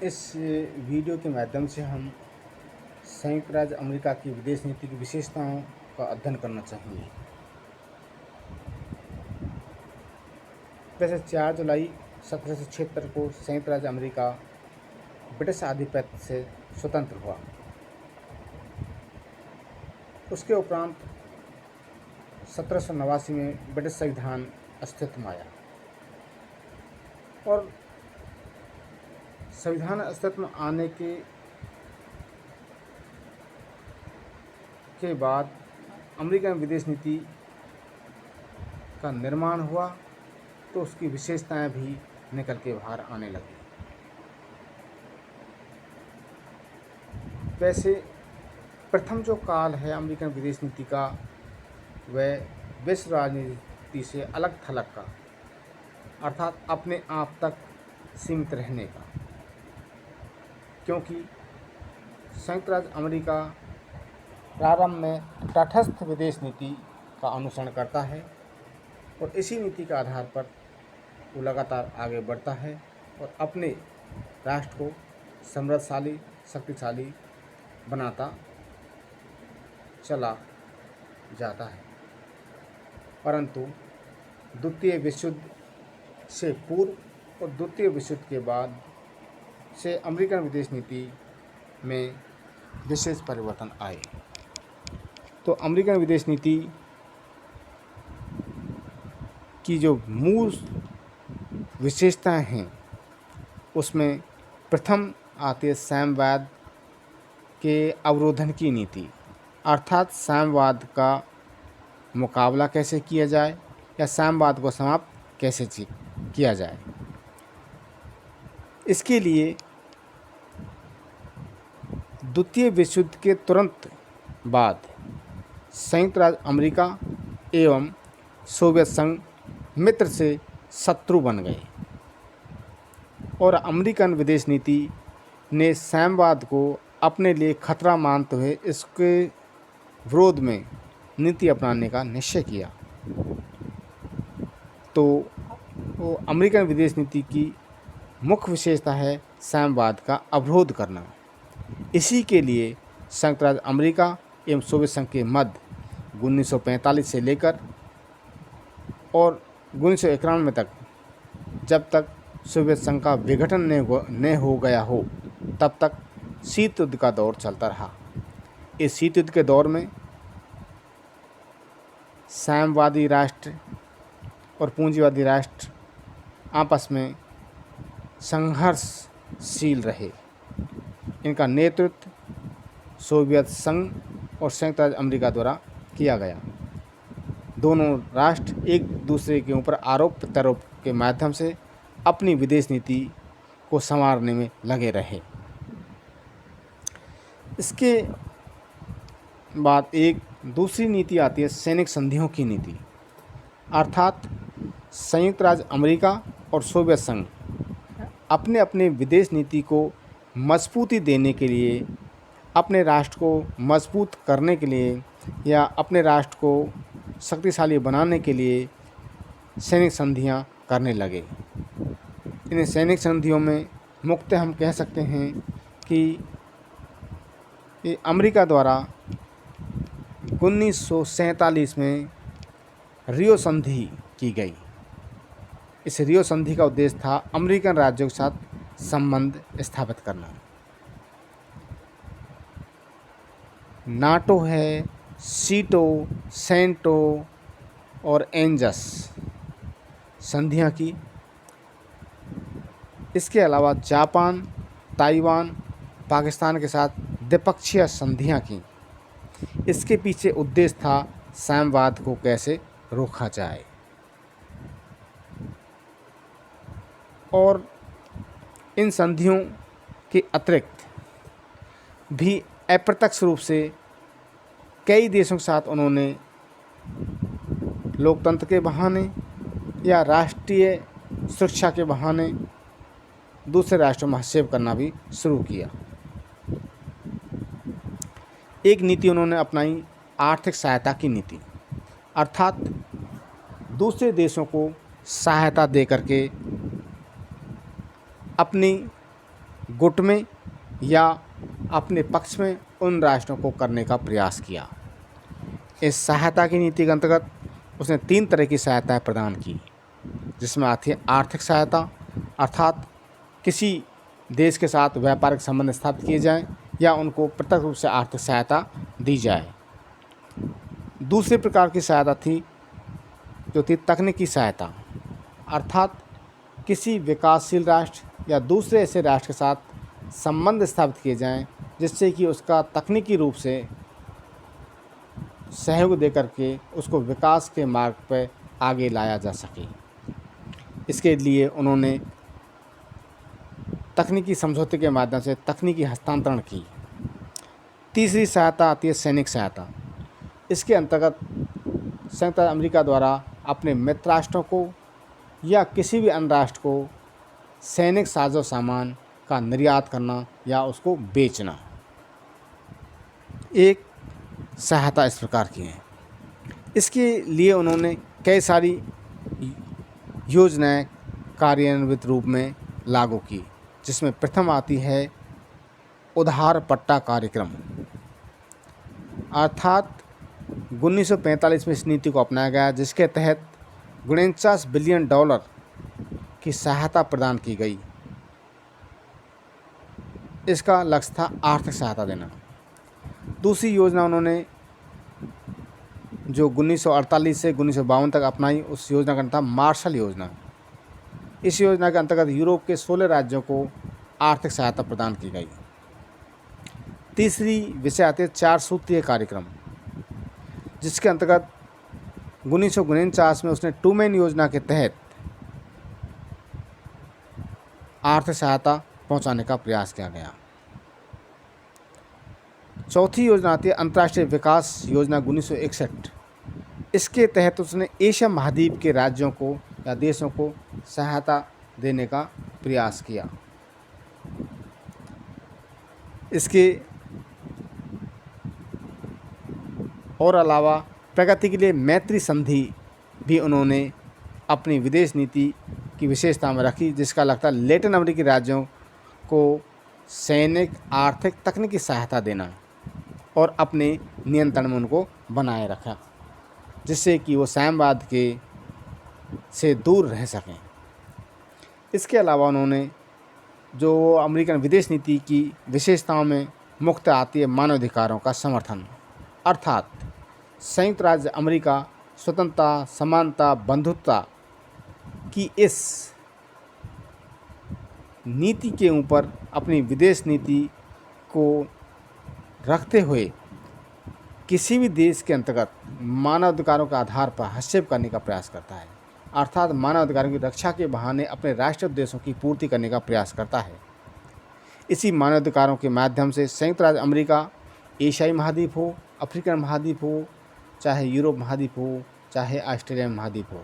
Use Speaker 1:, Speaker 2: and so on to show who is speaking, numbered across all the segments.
Speaker 1: इस वीडियो के माध्यम से हम संयुक्त राज्य अमेरिका की विदेश नीति की विशेषताओं का अध्ययन करना चाहेंगे। वैसे 4 जुलाई 1776 को संयुक्त राज्य अमेरिका ब्रिटिश आधिपत्य से स्वतंत्र हुआ। उसके उपरांत 1789 में ब्रिटिश संविधान अस्तित्व में आया और संविधान अस्तित्व में आने के बाद अमेरिकन विदेश नीति का निर्माण हुआ तो उसकी विशेषताएं भी निकल के बाहर आने लगी। वैसे प्रथम जो काल है अमेरिकन विदेश नीति का वह विश्व राजनीति से अलग थलग का, अर्थात अपने आप तक सीमित रहने का, क्योंकि संयुक्त राज्य अमेरिका प्रारंभ में तटस्थ विदेश नीति का अनुसरण करता है और इसी नीति के आधार पर वो लगातार आगे बढ़ता है और अपने राष्ट्र को समृद्धशाली शक्तिशाली बनाता चला जाता है। परंतु द्वितीय विश्व युद्ध से पूर्व और द्वितीय विश्व युद्ध के बाद से अमेरिकन विदेश नीति में विशेष परिवर्तन आए। तो अमेरिकन विदेश नीति की जो मूल विशेषताएं हैं उसमें प्रथम आती है साम्यवाद के अवरोधन की नीति, अर्थात साम्यवाद का मुकाबला कैसे किया जाए या साम्यवाद को समाप्त कैसे किया जाए। इसके लिए द्वितीय विश्व युद्ध के तुरंत बाद संयुक्त राज्य अमेरिका एवं सोवियत संघ मित्र से शत्रु बन गए और अमेरिकन विदेश नीति ने साम्यवाद को अपने लिए खतरा मानते हुए इसके विरोध में नीति अपनाने का निश्चय किया। तो वो अमेरिकन विदेश नीति की मुख्य विशेषता है साम्यवाद का अवरोध करना। इसी के लिए संयुक्त राज्य अमेरिका एवं सोवियत संघ के मध्य 1945 से लेकर और 1991 तक, जब तक सोवियत संघ का विघटन न हो गया हो तब तक शीत युद्ध का दौर चलता रहा। इस शीत युद्ध के दौर में साम्यवादी राष्ट्र और पूंजीवादी राष्ट्र आपस में संघर्षशील रहे। इनका नेतृत्व सोवियत संघ और संयुक्त राज्य अमेरिका द्वारा किया गया। दोनों राष्ट्र एक दूसरे के ऊपर आरोप प्रत्यारोप के माध्यम से अपनी विदेश नीति को संवारने में लगे रहे। इसके बाद एक दूसरी नीति आती है सैनिक संधियों की नीति, अर्थात संयुक्त राज्य अमेरिका और सोवियत संघ अपने अपने विदेश नीति को मजबूती देने के लिए, अपने राष्ट्र को मजबूत करने के लिए या अपने राष्ट्र को शक्तिशाली बनाने के लिए सैनिक संधियां करने लगे। इन सैनिक संधियों में मुख्यतः हम कह सकते हैं कि ये अमेरिका द्वारा 1947 में रियो संधि की गई। इस रियो संधि का उद्देश्य था अमेरिकन राज्यों के साथ संबंध स्थापित करना। नाटो है, सीटो, सेंटो और एंजस संधियां की। इसके अलावा जापान, ताइवान, पाकिस्तान के साथ द्विपक्षीय संधियां की। इसके पीछे उद्देश्य था साम्यवाद को कैसे रोका जाए और इन संधियों के अतिरिक्त भी अप्रत्यक्ष रूप से कई देशों के साथ उन्होंने लोकतंत्र के बहाने या राष्ट्रीय सुरक्षा के बहाने दूसरे राष्ट्रों में हस्तक्षेप करना भी शुरू किया। एक नीति उन्होंने अपनाई आर्थिक सहायता की नीति, अर्थात दूसरे देशों को सहायता दे करके अपनी गुट में या अपने पक्ष में उन राष्ट्रों को करने का प्रयास किया। इस सहायता की नीति के अंतर्गत उसने 3 तरह की सहायताएं प्रदान की, जिसमें आती है आर्थिक सहायता, अर्थात किसी देश के साथ व्यापारिक संबंध स्थापित किए जाएं या उनको प्रत्यक्ष रूप से आर्थिक सहायता दी जाए। दूसरे प्रकार की सहायता थी जो थी तकनीकी सहायता, अर्थात किसी विकासशील राष्ट्र या दूसरे ऐसे राष्ट्र के साथ संबंध स्थापित किए जाएं जिससे कि उसका तकनीकी रूप से सहयोग देकर के उसको विकास के मार्ग पर आगे लाया जा सके। इसके लिए उन्होंने तकनीकी समझौते के माध्यम से तकनीकी हस्तांतरण की। तीसरी सहायता आती है सैनिक सहायता। इसके अंतर्गत संयुक्त राज्य अमेरिका द्वारा अपने मित्र राष्ट्रों को या किसी भी अन्य राष्ट्र को सैनिक साजो सामान का निर्यात करना या उसको बेचना। एक सहायता इस प्रकार की है। इसके लिए उन्होंने कई सारी योजनाएं कार्यान्वित रूप में लागू की, जिसमें प्रथम आती है उधार पट्टा कार्यक्रम, अर्थात 1945 में इस नीति को अपनाया गया, जिसके तहत $49 बिलियन की सहायता प्रदान की गई। इसका लक्ष्य था आर्थिक सहायता देना। दूसरी योजना उन्होंने जो 1948 से 1952 तक अपनाई, उस योजना का नाम था मार्शल योजना। इस योजना के अंतर्गत यूरोप के 16 राज्यों को आर्थिक सहायता प्रदान की गई। तीसरी विषय आती है 4 सूत्रीय कार्यक्रम, जिसके अंतर्गत 1949 में उसने ट्रूमैन योजना के तहत आर्थिक सहायता पहुंचाने का प्रयास किया गया। चौथी योजना आती है अंतर्राष्ट्रीय विकास योजना 1961। इसके तहत उसने एशिया महाद्वीप के राज्यों को या देशों को सहायता देने का प्रयास किया। इसके और अलावा प्रगति के लिए मैत्री संधि भी उन्होंने अपनी विदेश नीति की विशेषता में रखी, जिसका लगता लैटिन अमेरिकी राज्यों को सैनिक, आर्थिक, तकनीकी सहायता देना और अपने नियंत्रण में उनको बनाए रखा, जिससे कि वो साम्यवाद से दूर रह सकें। इसके अलावा उन्होंने जो अमेरिकन विदेश नीति की विशेषताओं में मुख्य आती है मानवाधिकारों का समर्थन, अर्थात संयुक्त राज्य अमेरिका स्वतंत्रता, समानता, बंधुत्वता की इस नीति के ऊपर अपनी विदेश नीति को रखते हुए किसी भी देश के अंतर्गत मानवाधिकारों के आधार पर हस्तक्षेप करने का प्रयास करता है, अर्थात मानवाधिकारों की रक्षा के बहाने अपने राष्ट्रीय उद्देश्यों की पूर्ति करने का प्रयास करता है। इसी मानवाधिकारों के माध्यम से संयुक्त राज्य अमेरिका एशियाई महाद्वीप हो, अफ्रीकन महाद्वीप हो, चाहे यूरोप महाद्वीप हो, चाहे ऑस्ट्रेलिया महाद्वीप हो,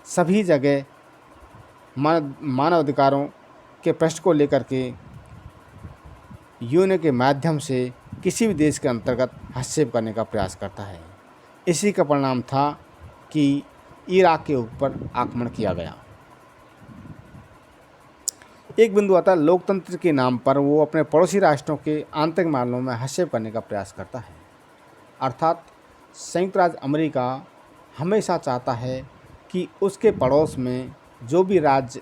Speaker 1: सभी जगह मानवाधिकारों के प्रश्न को लेकर के यूएन के माध्यम से किसी भी देश के अंतर्गत हस्तक्षेप करने का प्रयास करता है। इसी का परिणाम था कि इराक के ऊपर आक्रमण किया गया। एक बिंदु आता है लोकतंत्र के नाम पर वो अपने पड़ोसी राष्ट्रों के आंतरिक मामलों में हस्तक्षेप करने का प्रयास करता है, अर्थात संयुक्त राज्य अमेरिका हमेशा चाहता है कि उसके पड़ोस में जो भी राज्य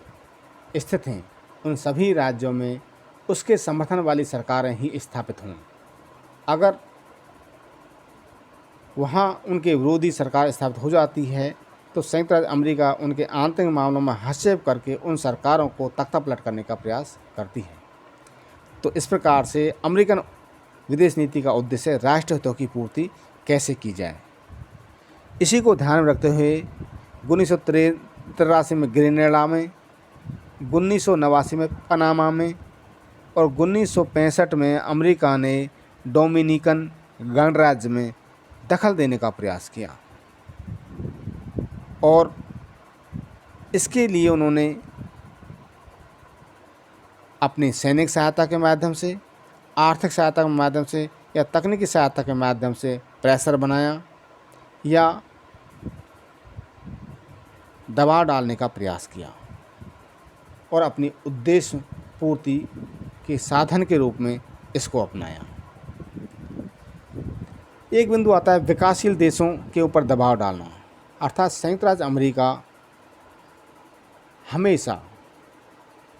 Speaker 1: स्थित हैं उन सभी राज्यों में उसके समर्थन वाली सरकारें ही स्थापित हों। अगर वहाँ उनके विरोधी सरकार स्थापित हो जाती है तो संयुक्त राज्य अमेरिका उनके आंतरिक मामलों में हस्तक्षेप करके उन सरकारों को तख्तापलट करने का प्रयास करती है। तो इस प्रकार से अमेरिकन विदेश नीति का उद्देश्य राष्ट्रीय हितों की पूर्ति कैसे की जाए, इसी को ध्यान में रखते हुए 1983 में ग्रेनेडा में, 1989 में पनामा में और 1965 में अमेरिका ने डोमिनिकन गणराज्य में दखल देने का प्रयास किया और इसके लिए उन्होंने अपनी सैनिक सहायता के माध्यम से, आर्थिक सहायता के माध्यम से या तकनीकी सहायता के माध्यम से प्रेशर बनाया या दबाव डालने का प्रयास किया और अपनी उद्देश्य पूर्ति के साधन के रूप में इसको अपनाया। एक बिंदु आता है विकासशील देशों के ऊपर दबाव डालना, अर्थात संयुक्त राज्य अमेरिका हमेशा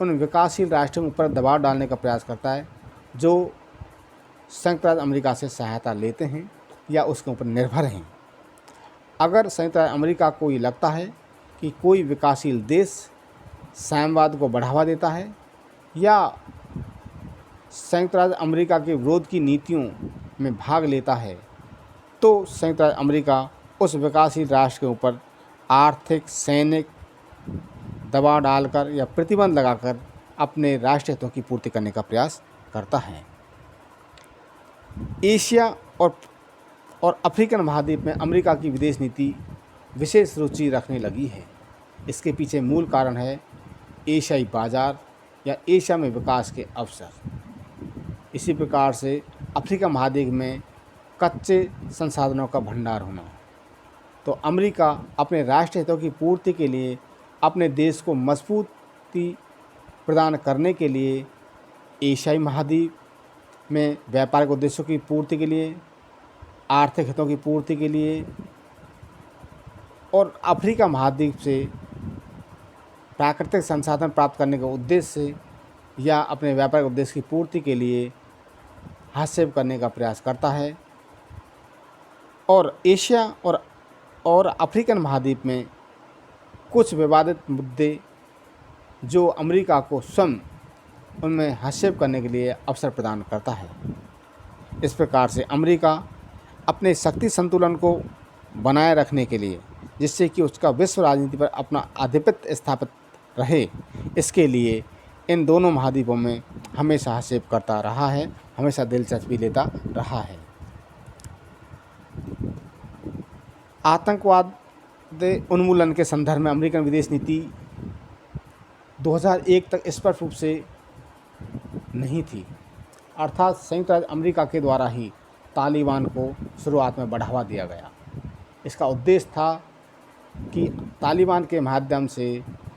Speaker 1: उन विकासशील राष्ट्रों के ऊपर दबाव डालने का प्रयास करता है जो संयुक्त राज्य अमेरिका से सहायता लेते हैं या उसके ऊपर निर्भर हैं। अगर संयुक्त राज्य अमेरिका को ये लगता है कि कोई विकासशील देश साम्यवाद को बढ़ावा देता है या संयुक्त राज्य अमेरिका के विरोध की नीतियों में भाग लेता है, तो संयुक्त राज्य अमेरिका उस विकासशील राष्ट्र के ऊपर आर्थिक, सैनिक दबाव डालकर या प्रतिबंध लगाकर अपने राष्ट्रीय हितों की पूर्ति करने का प्रयास करता है। एशिया और अफ्रीकन महाद्वीप में अमेरिका की विदेश नीति विशेष रुचि रखने लगी है। इसके पीछे मूल कारण है एशियाई बाजार या एशिया में विकास के अवसर। इसी प्रकार से अफ्रीका महाद्वीप में कच्चे संसाधनों का भंडार होना। तो अमेरिका अपने राष्ट्रीय हितों की पूर्ति के लिए, अपने देश को मजबूती प्रदान करने के लिए, एशियाई महाद्वीप में व्यापारिक उद्देश्यों की पूर्ति के लिए, आर्थिक हितों की पूर्ति के लिए और अफ्रीका महाद्वीप से प्राकृतिक संसाधन प्राप्त करने के उद्देश्य से या अपने व्यापारिक उद्देश्य की पूर्ति के लिए हस्तक्षेप करने का प्रयास करता है। और एशिया और अफ्रीकन महाद्वीप में कुछ विवादित मुद्दे जो अमेरिका को स्वयं उनमें हस्तक्षेप करने के लिए अवसर प्रदान करता है। इस प्रकार से अमेरिका अपने शक्ति संतुलन को बनाए रखने के लिए, जिससे कि उसका विश्व राजनीति पर अपना आधिपत्य स्थापित रहे, इसके लिए इन दोनों महाद्वीपों में हमेशा हस्तक्षेप करता रहा है, हमेशा दिलचस्पी लेता रहा है। आतंकवाद उन्मूलन के संदर्भ में अमेरिकन विदेश नीति 2001 तक स्पष्ट रूप से नहीं थी, अर्थात संयुक्त राज्य अमेरिका के द्वारा ही तालिबान को शुरुआत में बढ़ावा दिया गया। इसका उद्देश्य था कि तालिबान के माध्यम से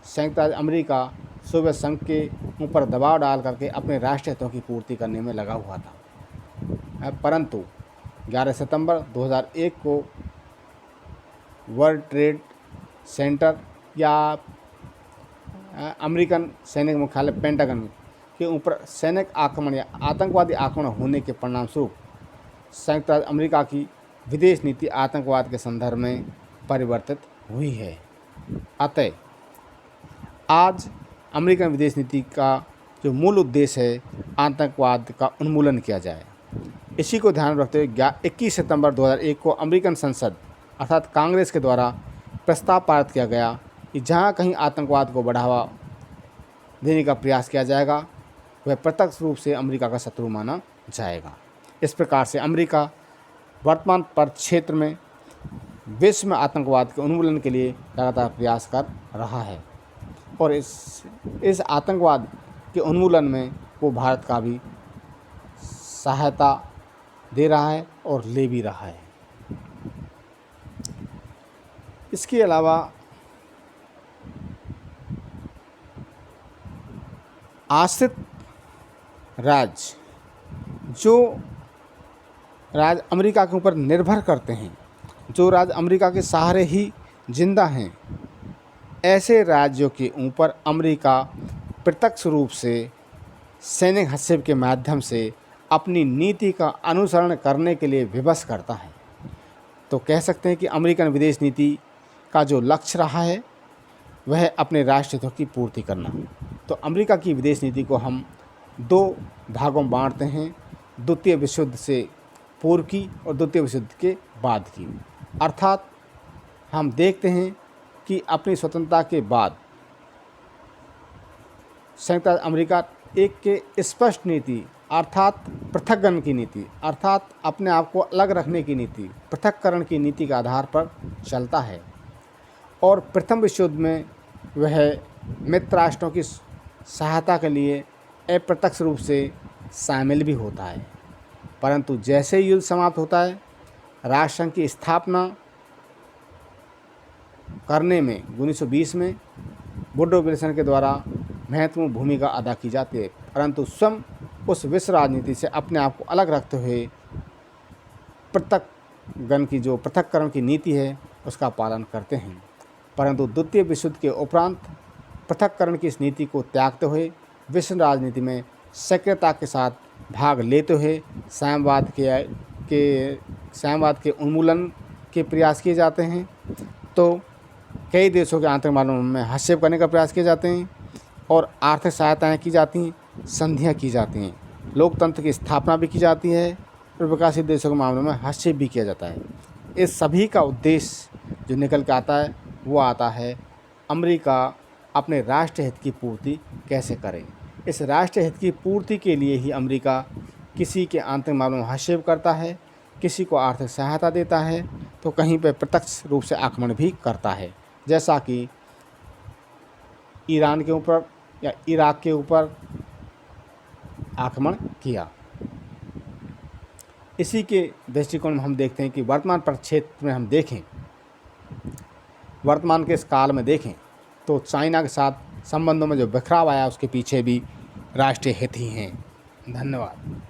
Speaker 1: संयुक्त राज्य अमेरिका सोवियत संघ के ऊपर दबाव डाल करके अपने राष्ट्रीय हितों की पूर्ति करने में लगा हुआ था। परंतु 11 सितंबर 2001 को वर्ल्ड ट्रेड सेंटर या अमेरिकन सैनिक मुख्यालय पेंटागन के ऊपर सैनिक आक्रमण या आतंकवादी आक्रमण होने के परिणामस्वरूप संयुक्त राज्य अमेरिका की विदेश नीति आतंकवाद के संदर्भ में परिवर्तित हुई है। अतः आज अमेरिकन विदेश नीति का जो मूल उद्देश्य है आतंकवाद का उन्मूलन किया जाए। इसी को ध्यान में रखते हुए 21 सितंबर 2001 को अमेरिकन संसद अर्थात कांग्रेस के द्वारा प्रस्ताव पारित किया गया कि जहां कहीं आतंकवाद को बढ़ावा देने का प्रयास किया जाएगा वह प्रत्यक्ष रूप से अमेरिका का शत्रु माना जाएगा। इस प्रकार से अमेरिका वर्तमान परिक्षेत्र में विश्व में आतंकवाद के उन्मूलन के लिए लगातार प्रयास कर रहा है और इस आतंकवाद के उन्मूलन में वो भारत का भी सहायता दे रहा है और ले भी रहा है। इसके अलावा आश्रित राज्य जो राज्य अमेरिका के ऊपर निर्भर करते हैं, जो राज्य अमेरिका के सहारे ही जिंदा हैं, ऐसे राज्यों के ऊपर अमेरिका प्रत्यक्ष रूप से सैनिक हस्तक्षेप के माध्यम से अपनी नीति का अनुसरण करने के लिए विवश करता है। तो कह सकते हैं कि अमेरिकन विदेश नीति का जो लक्ष्य रहा है वह अपने राष्ट्रीय हितों की पूर्ति करना। तो अमेरिका की विदेश नीति को हम दो भागों में बांटते हैं, द्वितीय विश्व युद्ध से पूर्व की और द्वितीय विश्व युद्ध के बाद की। अर्थात हम देखते हैं कि अपनी स्वतंत्रता के बाद संयुक्त राज्य अमेरिका एक के स्पष्ट नीति अर्थात पृथक्करण की नीति अर्थात अपने आप को अलग रखने की नीति, पृथक्करण की नीति के आधार पर चलता है। और प्रथम विश्व युद्ध में वह मित्र राष्ट्रों की सहायता के लिए अप्रत्यक्ष रूप से शामिल भी होता है। परंतु जैसे ही युद्ध समाप्त होता है, राष्ट्रसंघ की स्थापना करने में 1920 में वुडरो विल्सन के द्वारा महत्वपूर्ण भूमिका अदा की जाती है, परंतु स्वयं उस विश्व राजनीति से अपने आप को अलग रखते हुए पृथक्करण की नीति है उसका पालन करते हैं। परंतु द्वितीय विश्व युद्ध के उपरांत पृथक्करण की इस नीति को त्यागते हुए विश्व राजनीति में सक्रियता के साथ भाग लेते हुए साम्यवाद के उन्मूलन के प्रयास किए जाते हैं। तो कई देशों के आंतरिक मामलों में हस्तक्षेप करने का प्रयास किए जाते हैं और आर्थिक सहायताएँ की जाती हैं, संधियाँ की जाती हैं, लोकतंत्र की स्थापना भी की जाती है और विकासशील देशों के मामलों में हस्तक्षेप भी किया जाता है। इस सभी का उद्देश्य जो निकल के आता है वो आता है अमेरिका अपने राष्ट्रीय हित की पूर्ति कैसे करे। इस राष्ट्रीय हित की पूर्ति के लिए ही अमेरिका किसी के आंतरिक मामलों में हस्तक्षेप करता है, किसी को आर्थिक सहायता देता है, तो कहीं पर प्रत्यक्ष रूप से आक्रमण भी करता है, जैसा कि ईरान के ऊपर या इराक के ऊपर आक्रमण किया। इसी के दृष्टिकोण में हम देखते हैं कि वर्तमान परिक्षेत्र में हम देखें, वर्तमान के इस काल में देखें तो चाइना के साथ संबंधों में जो बिखराव आया उसके पीछे भी राष्ट्रीय हित ही हैं। धन्यवाद।